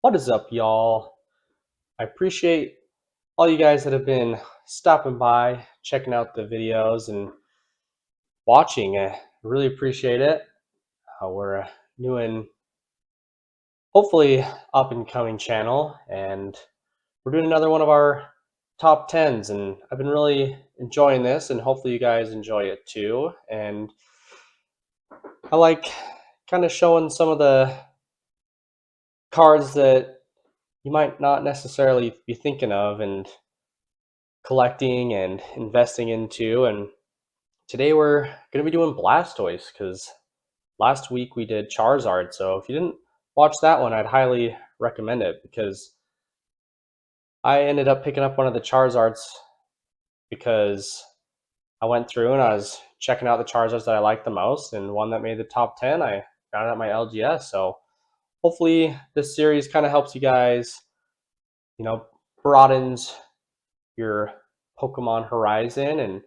What is up, y'all? I appreciate all you guys that have been stopping by, checking out the videos, and watching. I really appreciate it. We're a new and hopefully up and coming channel, and we're doing another one of our top tens. And I've been really enjoying this, and hopefully, you guys enjoy it too. And I like kind of showing some of the cards that you might not necessarily be thinking of, and collecting and investing into. And today we're going to be doing Blastoise because last week we did Charizard. So if you didn't watch that one, I'd highly recommend it because I ended up picking up one of the Charizards because I went through and I was checking out the Charizards that I liked the most, and one that made the top 10, I found it at my LGS. So hopefully this series kind of helps you guys, you know, broadens your Pokemon horizon and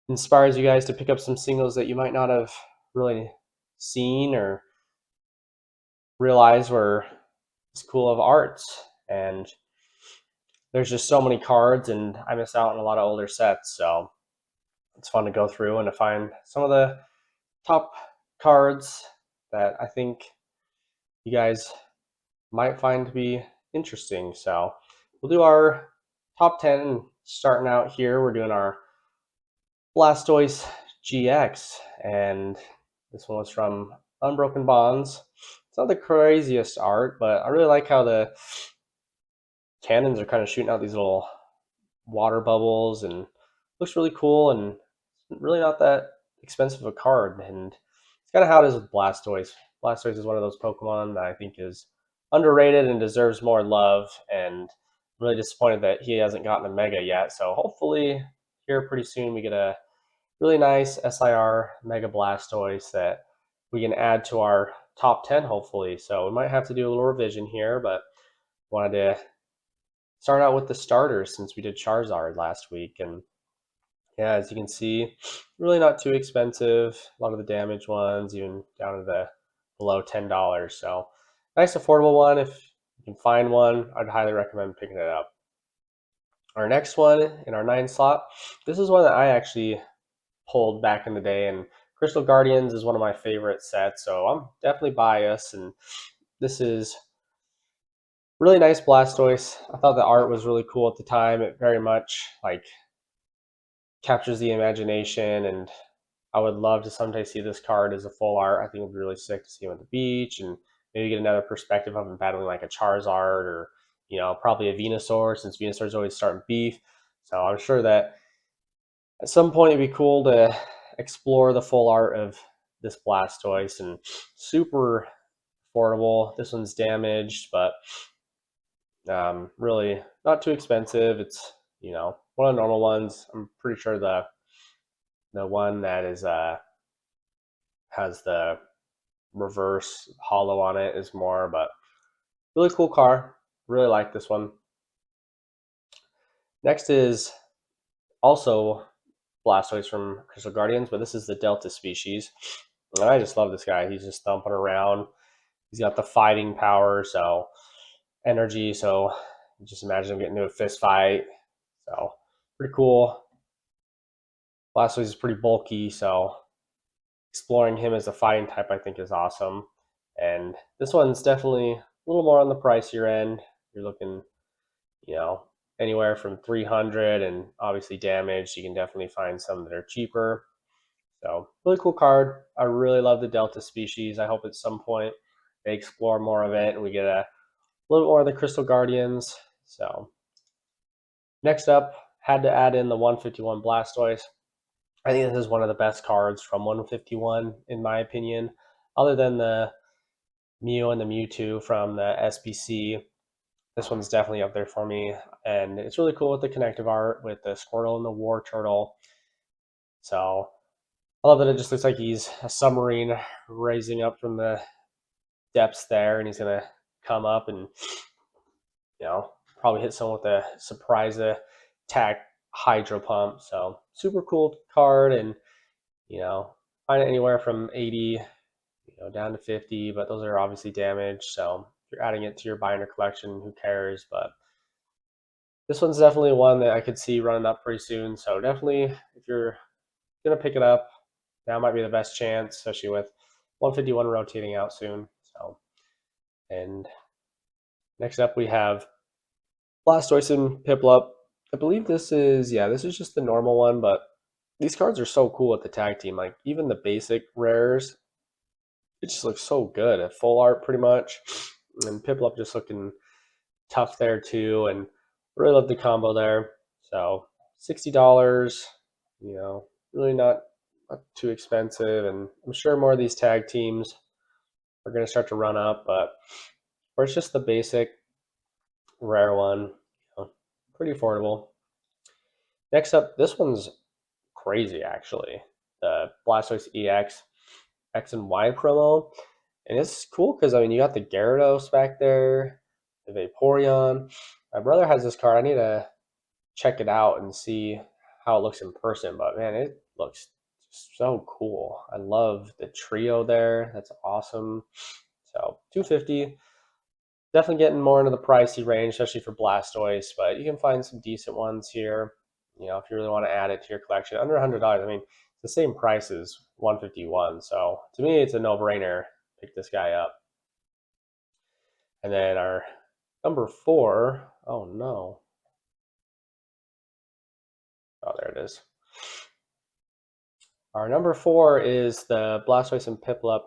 inspires you guys to pick up some singles that you might not have really seen or realized were as cool of arts. And there's just so many cards, and I miss out on a lot of older sets. So it's fun to go through and to find some of the top cards that I think you guys might find to be interesting. So we'll do our top 10. Starting out here, we're doing our Blastoise GX, and this one was from Unbroken Bonds. It's not the craziest art, but I really like how the cannons are kind of shooting out these little water bubbles, and looks really cool and really not that expensive a card. And it's kind of how it is with Blastoise. Blastoise is one of those Pokemon that I think is underrated and deserves more love, and I'm really disappointed that he hasn't gotten a Mega yet. So hopefully here pretty soon we get a really nice SIR Mega Blastoise that we can add to our top 10 hopefully. So we might have to do a little revision here, but wanted to start out with the starters since we did Charizard last week. And yeah, as you can see, really not too expensive. A lot of the damaged ones, even down to the below $10. So nice affordable one. If you can find one, I'd highly recommend picking it up. Our next one in our 9 slot, this is one that I actually pulled back in the day, and Crystal Guardians is one of my favorite sets, so I'm definitely biased. And this is really nice Blastoise. I thought the art was really cool at the time. It very much like captures the imagination, and I would love to someday see this card as a full art. I think it would be really sick to see him at the beach and maybe get another perspective of him battling like a Charizard or, probably a Venusaur, since Venusaur's always starting beef. So I'm sure that at some point it'd be cool to explore the full art of this Blastoise, and super affordable. This one's damaged, but really not too expensive. It's one of the normal ones. I'm pretty sure the one that is has the reverse hollow on it is more, but really cool car. Really like this one. Next is also Blastoise from Crystal Guardians, but this is the Delta species. And I just love this guy. He's just thumping around. He's got the fighting power, so energy. So just imagine him getting into a fist fight. So pretty cool. Blastoise is pretty bulky, so exploring him as a fighting type I think is awesome. And this one's definitely a little more on the pricier end. You're looking, you know, anywhere from 300, and obviously damaged. You can definitely find some that are cheaper. So really cool card. I really love the Delta species. I hope at some point they explore more of it and we get a little more of the Crystal Guardians. So next up, had to add in the 151 Blastoise. I think this is one of the best cards from 151 in my opinion, other than the Mew and the Mewtwo from the SBC. This one's definitely up there for me, and it's really cool with the connective art with the Squirtle and the War Turtle. So I love that it just looks like he's a submarine raising up from the depths there, and he's gonna come up and probably hit someone with a surprise attack hydro pump. So super cool card, and find it anywhere from 80 down to 50, but those are obviously damaged. So if you're adding it to your binder collection, who cares? But this one's definitely one that I could see running up pretty soon. So definitely, if you're gonna pick it up, now might be the best chance, especially with 151 rotating out soon. So, and next up we have Blastoise and Piplup. I believe this is just the normal one, but these cards are so cool with the tag team. Like even the basic rares, it just looks so good at full art pretty much. And Piplup just looking tough there too, and really love the combo there. So $60, really not too expensive, and I'm sure more of these tag teams are going to start to run up, but or it's just the basic rare one, pretty affordable. Next up, this one's crazy actually. The Blastoise EX X and Y promo. And it's cool because I mean you got the Gyarados back there, the Vaporeon. My brother has this card. I need to check it out and see how it looks in person, but man, it looks so cool. I love the trio there. That's awesome. So 250. Definitely getting more into the pricey range, especially for Blastoise, but you can find some decent ones here. If you really want to add it to your collection, under $100. I mean, it's the same price as 151. So to me, it's a no-brainer. Pick this guy up. And then our number 4. Oh no. Oh, there it is. Our number 4 is the Blastoise and Piplup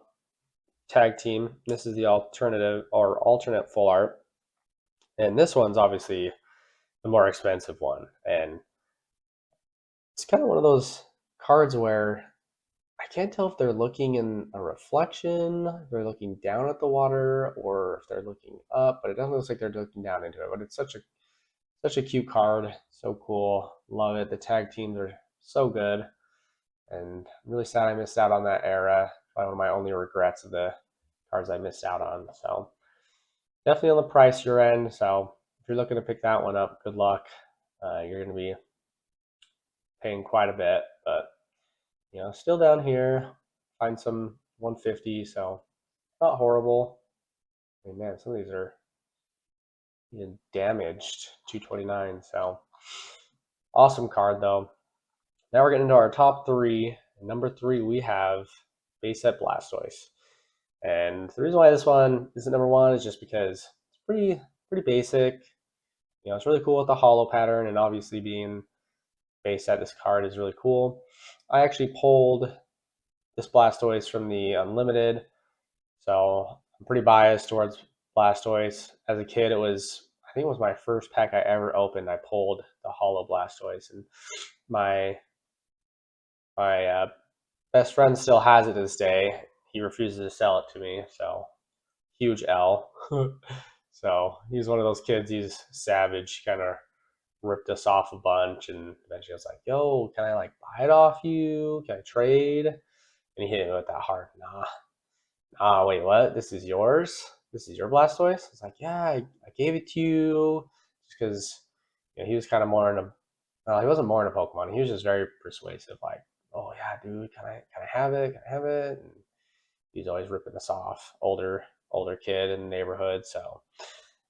tag team. This is the alternative or alternate full art. And this one's obviously the more expensive one. And it's kind of one of those cards where I can't tell if they're looking in a reflection, if they're looking down at the water, or if they're looking up, but it doesn't look like they're looking down into it. But it's such a cute card, so cool, love it. The tag teams are so good, and I'm really sad I missed out on that era. Probably one of my only regrets of the cards I missed out on. So definitely on the pricier end. So if you're looking to pick that one up, good luck. You're going to be paying quite a bit, but still down here. Find some 150, so not horrible. I mean, man, some of these are damaged 229. So awesome card though. Now we're getting into our top 3. Number 3, we have base set Blastoise. And the reason why this one isn't number 1 is just because it's pretty basic. It's really cool with the hollow pattern, and obviously being base set, this card is really cool. I actually pulled this Blastoise from the Unlimited, so I'm pretty biased towards Blastoise. As a kid, I think it was my first pack I ever opened. I pulled the hollow Blastoise, and my best friend still has it to this day. He refuses to sell it to me, so huge L. So he's one of those kids. He's savage. Kind of ripped us off a bunch, and eventually I was like, "Yo, can I buy it off you? Can I trade?" And he hit me with that hard, nah. Wait, what? This is yours? This is your Blastoise? It's like, yeah, I gave it to you just because he was kind of more into. Well, he wasn't more into Pokemon. He was just very persuasive. Like, oh yeah, dude, can I have it? Can I have it? And he's always ripping us off. Older kid in the neighborhood, so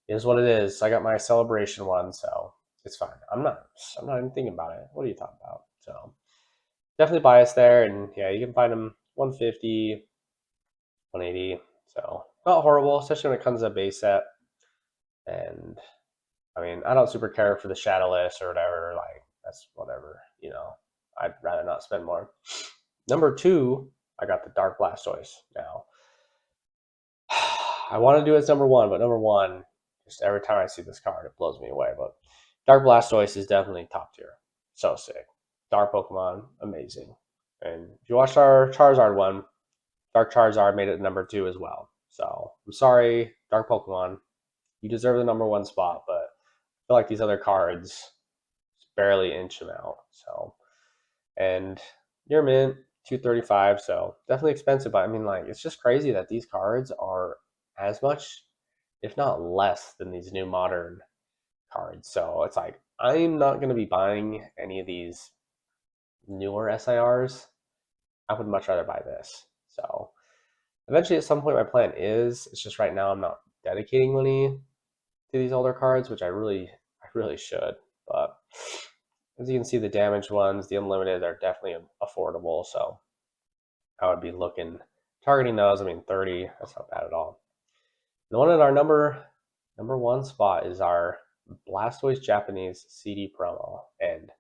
it is what it is. I got my celebration one, so it's fine. I'm not even thinking about it. What are you talking about? So definitely biased there, and yeah, you can find them 150, 180. So not horrible, especially when it comes to a base set. And I mean, I don't super care for the shadowless or whatever. That's whatever. I'd rather not spend more. Number 2, I got the Dark Blastoise now. I want to do it as number 1, but number 1, just every time I see this card, it blows me away. But Dark Blastoise is definitely top tier. So sick. Dark Pokemon, amazing. And if you watched our Charizard one, Dark Charizard made it number 2 as well. So I'm sorry, Dark Pokemon. You deserve the number 1 spot, but I feel like these other cards just barely inch them out. So, and you're mint 235, so definitely expensive. But I mean, it's just crazy that these cards are as much, if not less, than these new modern cards. So it's like I'm not going to be buying any of these newer SIRs. I would much rather buy this. So eventually, at some point, my plan is. It's just right now I'm not dedicating money to these older cards, which I really should. But as you can see, the damaged ones, the unlimited, are definitely affordable. So I would be targeting those. I mean, 30, that's not bad at all. The one at our number one spot is our Blastoise Japanese CD promo. And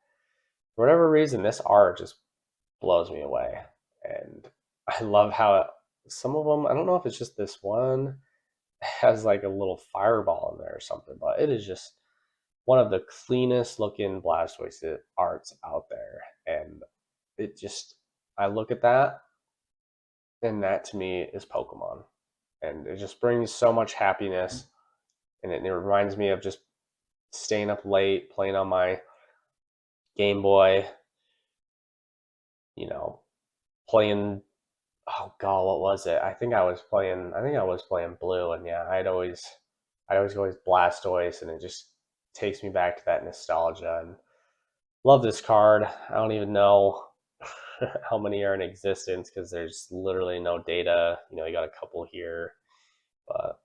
for whatever reason, this art just blows me away. And I love how some of them, I don't know if it's just this one, has like a little fireball in there or something, but it is just one of the cleanest looking Blastoise arts out there. And it just, I look at that, and that to me is Pokemon. And it just brings so much happiness. And it reminds me of just staying up late, playing on my Game Boy, you know, playing, oh god, what was it? I think I was playing Blue, and yeah, I'd always go with Blastoise, and it just takes me back to that nostalgia. And love this card. I don't even know how many are in existence because there's literally no data. You got a couple here, but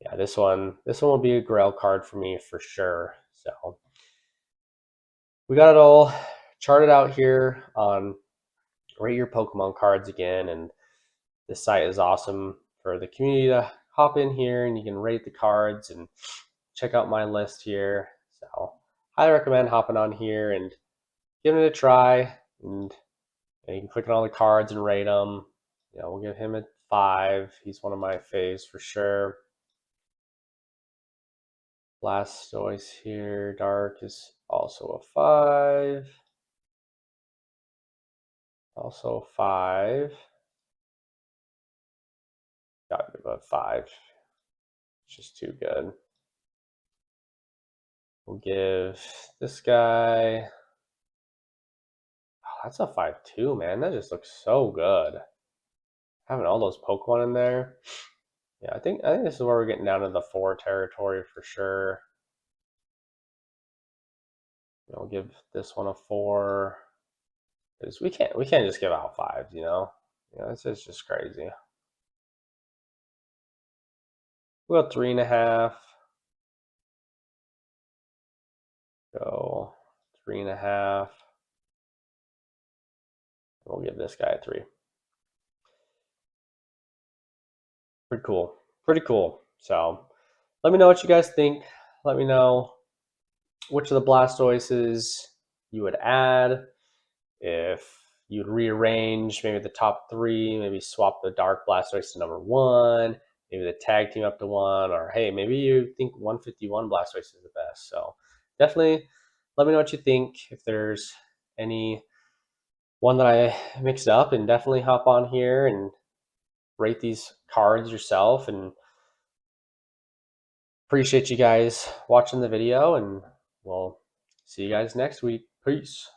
yeah, this one will be a Grail card for me for sure. So we got it all charted out here on Rate Your Pokemon Cards again, and this site is awesome for the community to hop in here, and you can rate the cards and check out my list here. So highly recommend hopping on here and giving it a try. And you can click on all the cards and rate them. We'll give him a 5. He's one of my faves for sure. Blastoise here, Dark, is also a 5. Also 5. Gotta give a 5. It's just too good. We'll give this guy. Oh, that's a 5 too, man. That just looks so good. Having all those Pokemon in there. Yeah, I think this is where we're getting down to the 4 territory for sure. We'll give this one a 4. Because we can't just give out 5s, it's just crazy. We'll go 3.5. Go 3.5. We'll give this guy a 3. Pretty cool. Pretty cool. So let me know what you guys think. Let me know which of the Blastoises you would add. If you'd rearrange maybe the top 3, maybe swap the Dark Blastoise to number 1, maybe the tag team up to 1, or hey, maybe you think 151 Blastoise is the best. So definitely let me know what you think. If there's any one that I mixed up, and definitely hop on here and rate these cards yourself. And appreciate you guys watching the video, and we'll see you guys next week. Peace.